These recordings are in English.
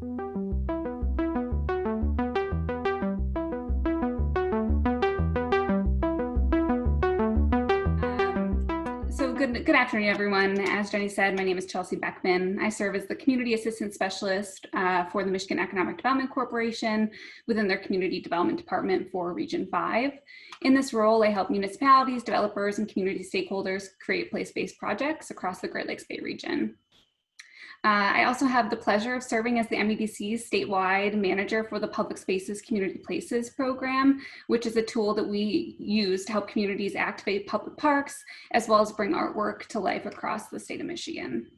Good afternoon, everyone. As Jenny said, my name is Chelsea Beckman. I serve as the Community Assistant Specialist for the Michigan Economic Development Corporation within their Community Development Department for Region 5. In this role, I help municipalities, developers, and community stakeholders create place-based projects across the Great Lakes Bay region. I also have the pleasure of serving as the MEDC's statewide manager for the Public Spaces Community Places program, which is a tool that we use to help communities activate public parks, as well as bring artwork to life across the state of Michigan.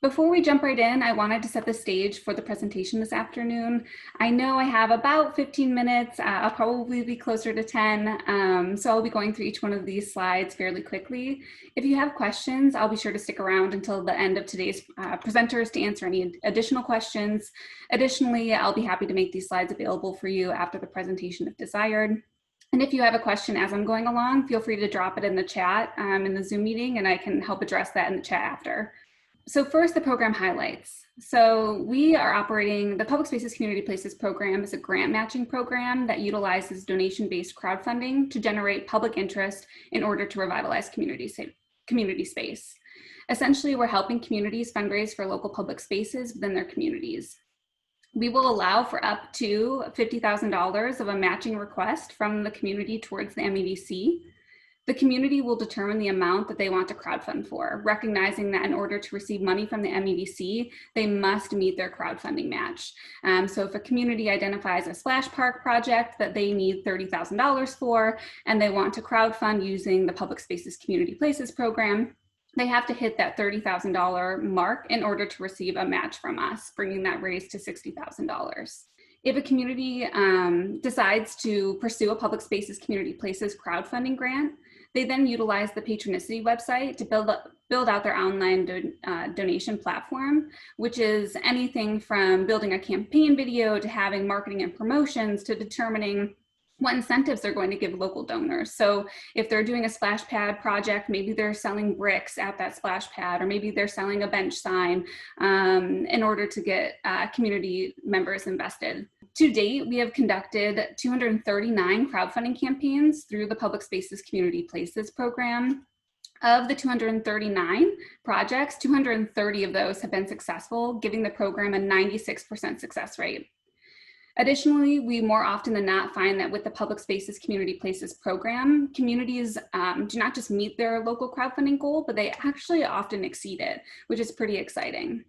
Before we jump right in, I wanted to set the stage for the presentation this afternoon. I know I have about 15 minutes. I'll probably be closer to 10, so I'll be going through each one of these slides fairly quickly. If you have questions, I'll be sure to stick around until the end of today's presenters to answer any additional questions. Additionally, I'll be happy to make these slides available for you after the presentation if desired. And if you have a question as I'm going along, feel free to drop it in the chat in the Zoom meeting, and I can help address that in the chat after. So first, the program highlights. So we are operating the Public Spaces Community Places program is a grant matching program that utilizes donation-based crowdfunding to generate public interest in order to revitalize community space. Essentially, we're helping communities fundraise for local public spaces within their communities. We will allow for up to $50,000 of a matching request from the community towards the MEDC. The community will determine the amount that they want to crowdfund for, recognizing that in order to receive money from the MEDC, they must meet their crowdfunding match. So if a community identifies a splash park project that they need $30,000 for, and they want to crowdfund using the Public Spaces Community Places program, they have to hit that $30,000 mark in order to receive a match from us, bringing that raise to $60,000. If a community decides to pursue a Public Spaces Community Places crowdfunding grant, they then utilize the Patronicity website to build out their online donation platform, which is anything from building a campaign video to having marketing and promotions to determining what incentives they're going to give local donors. So if they're doing a splash pad project, maybe they're selling bricks at that splash pad, or maybe they're selling a bench sign in order to get community members invested. To date, we have conducted 239 crowdfunding campaigns through the Public Spaces Community Places program. Of the 239 projects, 230 of those have been successful, giving the program a 96% success rate. Additionally, we more often than not find that with the Public Spaces Community Places program, communities do not just meet their local crowdfunding goal, but they actually often exceed it, which is pretty exciting.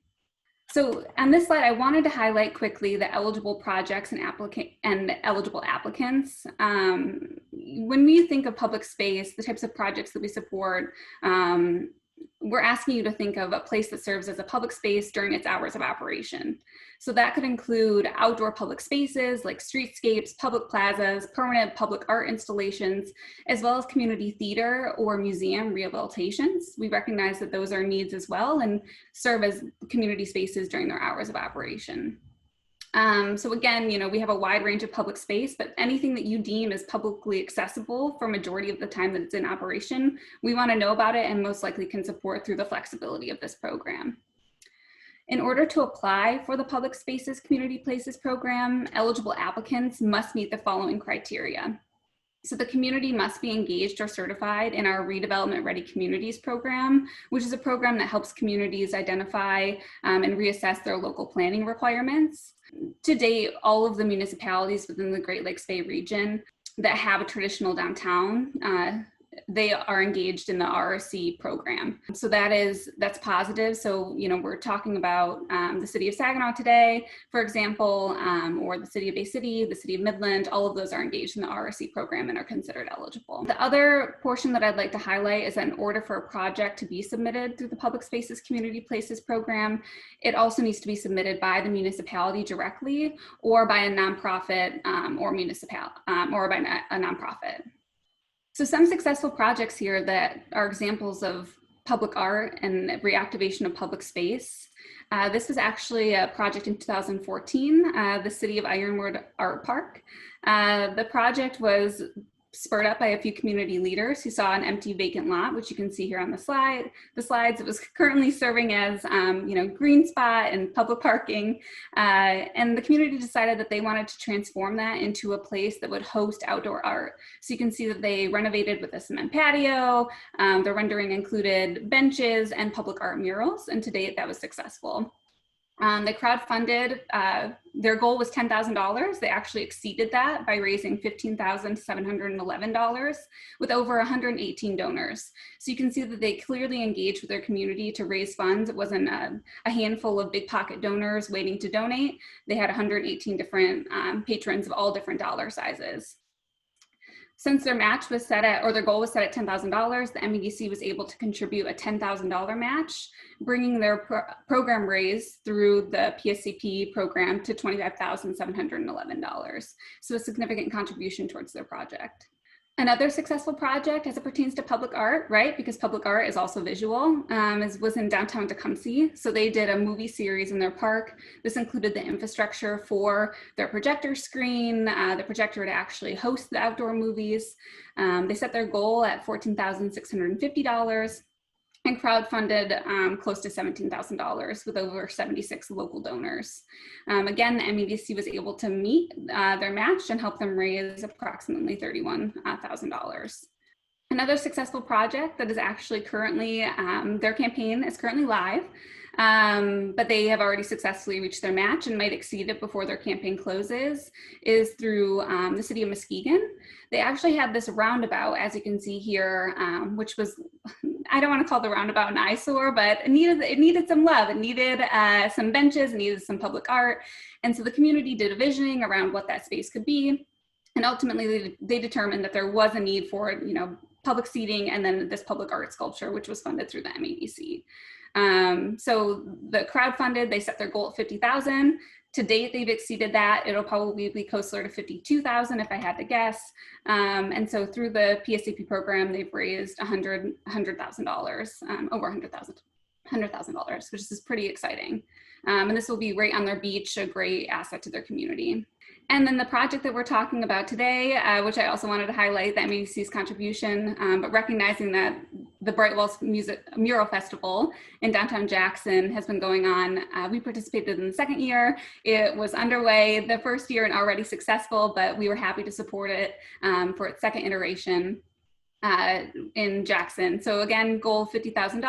So on this slide, I wanted to highlight quickly the eligible projects and eligible applicants. When we think of public space, the types of projects that we support, we're asking you to think of a place that serves as a public space during its hours of operation. So that could include outdoor public spaces like streetscapes, public plazas, permanent public art installations, as well as community theater or museum rehabilitations. We recognize that those are needs as well and serve as community spaces during their hours of operation. So again, we have a wide range of public space, but anything that you deem is publicly accessible for majority of the time that it's in operation, we want to know about it and most likely can support through the flexibility of this program. In order to apply for the Public Spaces Community Places program, eligible applicants must meet the following criteria. So the community must be engaged or certified in our Redevelopment Ready Communities program, which is a program that helps communities identify and reassess their local planning requirements. To date, all of the municipalities within the Great Lakes Bay region that have a traditional downtown, they are engaged in the RRC program. So that's positive. So, we're talking about the city of Saginaw today, for example, or the city of Bay City, the city of Midland, all of those are engaged in the RRC program and are considered eligible. The other portion that I'd like to highlight is that in order for a project to be submitted through the Public Spaces Community Places program, it also needs to be submitted by the municipality directly or by a nonprofit or by a nonprofit. So some successful projects here that are examples of public art and reactivation of public space. This was actually a project in 2014, the City of Ironwood Art Park. The project was spurred up by a few community leaders who saw an empty vacant lot, which you can see here on the slides. It was currently serving as, green spot and public parking. And the community decided that they wanted to transform that into a place that would host outdoor art. So you can see that they renovated with a cement patio. The rendering included benches and public art murals. And to date, that was successful. They crowdfunded, their goal was $10,000. They actually exceeded that by raising $15,711 with over 118 donors. So you can see that they clearly engaged with their community to raise funds. It wasn't a handful of big pocket donors waiting to donate. They had 118 different patrons of all different dollar sizes. Since their match was set at, or their goal was set at $10,000, the MEDC was able to contribute a $10,000 match, bringing their program raise through the PSCP program to $25,711. So a significant contribution towards their project. Another successful project as it pertains to public art, right? Because public art is also visual, was in downtown Tecumseh. So they did a movie series in their park. This included the infrastructure for their projector screen, the projector to actually host the outdoor movies. They set their goal at $14,650 and crowdfunded close to $17,000 with over 76 local donors. Again, the MEDC was able to meet their match and help them raise approximately $31,000. Another successful project that is actually currently, their campaign is currently live, but they have already successfully reached their match and might exceed it before their campaign closes, is through the city of Muskegon. They actually had this roundabout, as you can see here, which was, I don't want to call the roundabout an eyesore, but it needed some love. It needed some benches, it needed some public art. And so the community did a visioning around what that space could be. And ultimately they determined that there was a need for, public seating and then this public art sculpture, which was funded through the MEDC. So the crowdfunded, they set their goal at 50,000. To date, they've exceeded that. It'll probably be closer to 52,000 if I had to guess. And so through the PSCP program, they've raised $100,000, over $100,000, which is pretty exciting. And this will be right on their beach, a great asset to their community. And then the project that we're talking about today, which I also wanted to highlight, the MEDC's contribution, but recognizing that the Bright Walls Mural Festival in downtown Jackson has been going on. We participated in the second year. It was underway the first year and already successful, but we were happy to support it for its second iteration in Jackson. So again, goal $50,000,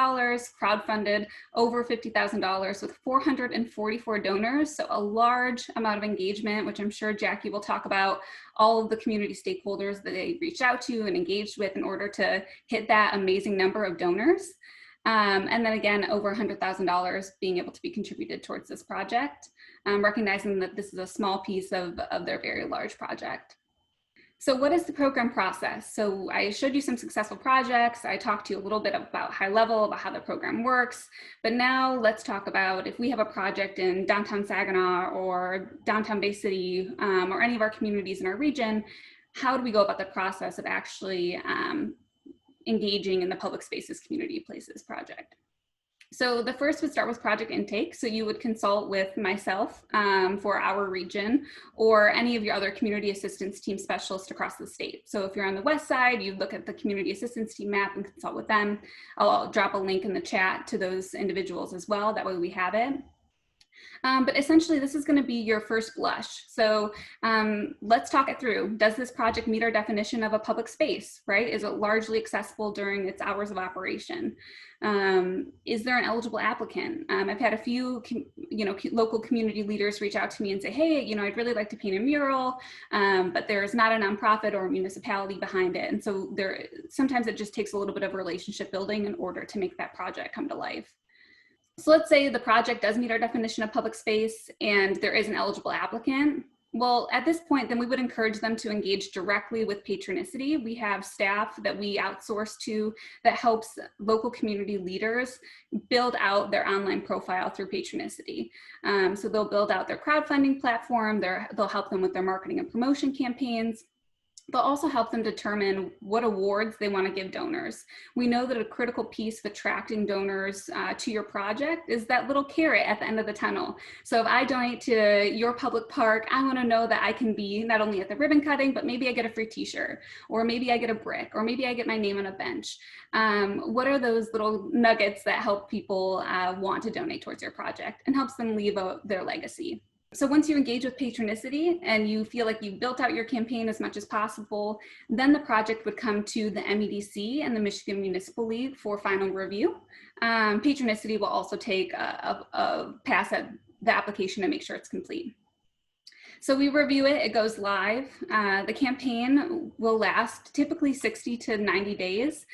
crowdfunded over $50,000 with 444 donors. So a large amount of engagement, which I'm sure Jackie will talk about all of the community stakeholders that they reached out to and engaged with in order to hit that amazing number of donors. And then again, over $100,000 being able to be contributed towards this project, recognizing that this is a small piece of their very large project. So what is the program process? So I showed you some successful projects. I talked to you a little bit about high level, about how the program works, but now let's talk about if we have a project in downtown Saginaw or downtown Bay City or any of our communities in our region, how do we go about the process of actually engaging in the Public Spaces Community Places project? So the first would start with project intake. So you would consult with myself for our region or any of your other community assistance team specialists across the state. So if you're on the west side, you look at the community assistance team map and consult with them. I'll drop a link in the chat to those individuals as well. That way we have it. But essentially, this is going to be your first blush. So let's talk it through. Does this project meet our definition of a public space, right? Is it largely accessible during its hours of operation? Is there an eligible applicant? I've had a few, local community leaders reach out to me and say, hey, I'd really like to paint a mural, but there's not a nonprofit or a municipality behind it. And so sometimes it just takes a little bit of relationship building in order to make that project come to life. So let's say the project does meet our definition of public space and there is an eligible applicant. Well, at this point, then we would encourage them to engage directly with Patronicity. We have staff that we outsource to that helps local community leaders build out their online profile through Patronicity. So they'll build out their crowdfunding platform, they'll help them with their marketing and promotion campaigns. They'll also help them determine what awards they want to give donors. We know that a critical piece of attracting donors to your project is that little carrot at the end of the tunnel. So if I donate to your public park, I want to know that I can be not only at the ribbon cutting, but maybe I get a free t-shirt, or maybe I get a brick, or maybe I get my name on a bench. What are those little nuggets that help people want to donate towards your project and helps them leave their legacy? So once you engage with patronicity and you feel like you've built out your campaign as much as possible, then the project would come to the MEDC and the Michigan Municipal League for final review. Patronicity will also take a pass at the application to make sure it's complete. So we review it, it goes live. The campaign will last typically 60 to 90 days.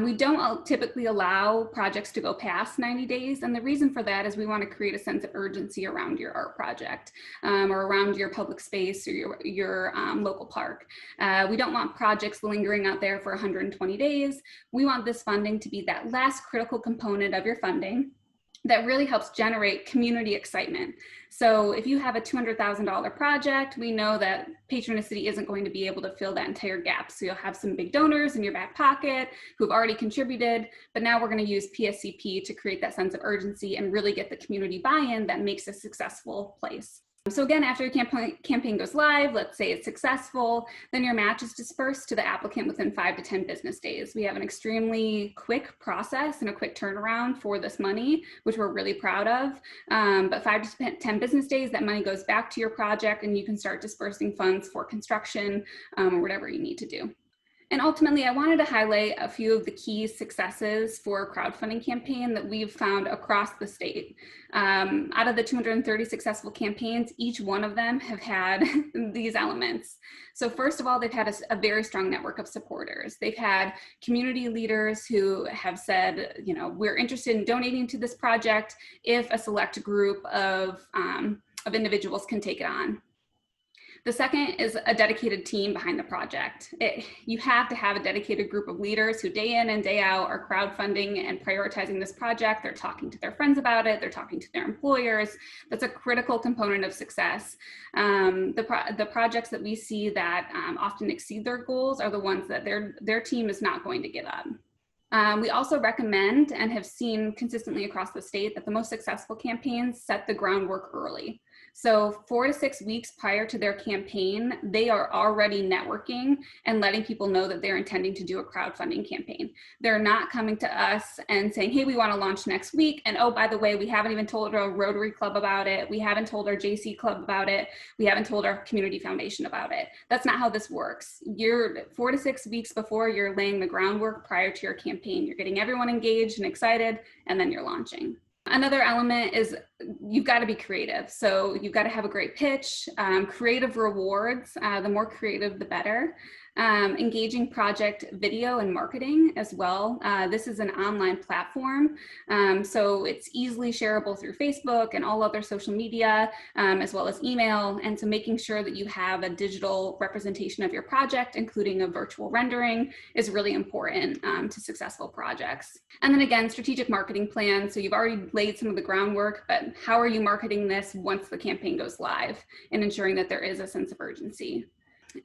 We don't typically allow projects to go past 90 days. And the reason for that is we want to create a sense of urgency around your art project or around your public space or your local park. We don't want projects lingering out there for 120 days. We want this funding to be that last critical component of your funding that really helps generate community excitement. So if you have a $200,000 project, we know that patronicity isn't going to be able to fill that entire gap. So you'll have some big donors in your back pocket who've already contributed, but now we're going to use PSCP to create that sense of urgency and really get the community buy-in that makes a successful place. So again, after your campaign goes live, let's say it's successful, then your match is dispersed to the applicant within 5 to 10 business days. We have an extremely quick process and a quick turnaround for this money, which we're really proud of. But 5 to 10 business days, that money goes back to your project and you can start dispersing funds for construction or whatever you need to do. And ultimately, I wanted to highlight a few of the key successes for a crowdfunding campaign that we've found across the state. Out of the 230 successful campaigns, each one of them have had these elements. So first of all, they've had a very strong network of supporters. They've had community leaders who have said, you know, we're interested in donating to this project if a select group of individuals can take it on. The second is a dedicated team behind the project. You have to have a dedicated group of leaders who day in and day out are crowdfunding and prioritizing this project. They're talking to their friends about it. They're talking to their employers. That's a critical component of success. The projects that we see that often exceed their goals are the ones that their team is not going to give up. We also recommend and have seen consistently across the state that the most successful campaigns set the groundwork early. So 4 to 6 weeks prior to their campaign, they are already networking and letting people know that they're intending to do a crowdfunding campaign. They're not coming to us and saying, hey, we want to launch next week. And oh, by the way, we haven't even told our Rotary Club about it. We haven't told our JC Club about it. We haven't told our community foundation about it. That's not how this works. You're 4 to 6 weeks before you're laying the groundwork prior to your campaign. You're getting everyone engaged and excited, and then you're launching. Another element is you've got to be creative. So you've got to have a great pitch, creative rewards. The more creative, the better. Engaging project video and marketing as well. This is an online platform, so it's easily shareable through Facebook and all other social media, as well as email. And so making sure that you have a digital representation of your project, including a virtual rendering, is really important to successful projects. And then again, strategic marketing plan. So you've already laid some of the groundwork, but how are you marketing this once the campaign goes live and ensuring that there is a sense of urgency?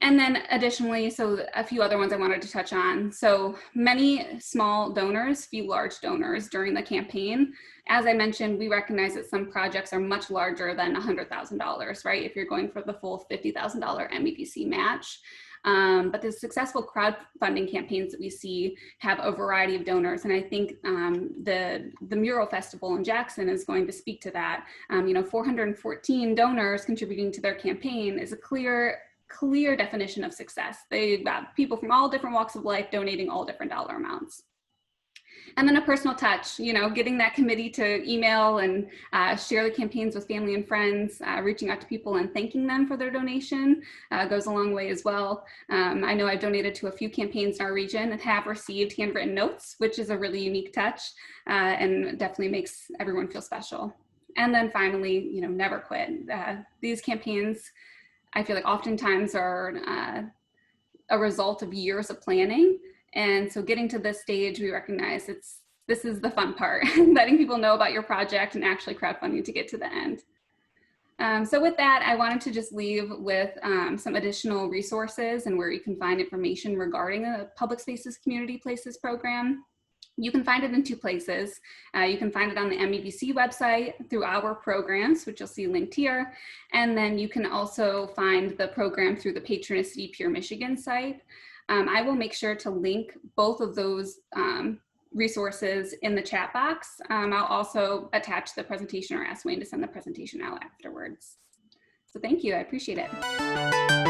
And then additionally, so a few other ones I wanted to touch on. So many small donors, few large donors during the campaign. As I mentioned, we recognize that some projects are much larger than $100,000, right? If you're going for the full $50,000 MEDC match. But the successful crowdfunding campaigns that we see have a variety of donors. And I think the Mural Festival in Jackson is going to speak to that. 414 donors contributing to their campaign is a clear definition of success. They've got people from all different walks of life donating all different dollar amounts. And then a personal touch, getting that committee to email and share the campaigns with family and friends, reaching out to people and thanking them for their donation goes a long way as well. I know I've donated to a few campaigns in our region and have received handwritten notes, which is a really unique touch and definitely makes everyone feel special. And then finally, never quit. These campaigns, I feel like oftentimes are a result of years of planning. And so getting to this stage, we recognize this is the fun part, letting people know about your project and actually crowdfunding to get to the end. So with that, I wanted to just leave with some additional resources and where you can find information regarding the Public Spaces Community Places program. You can find it in two places. You can find it on the MEDC website through our programs, which you'll see linked here. And then you can also find the program through the Patronicity Pure Michigan site. I will make sure to link both of those resources in the chat box. I'll also attach the presentation or ask Wayne to send the presentation out afterwards. So thank you, I appreciate it.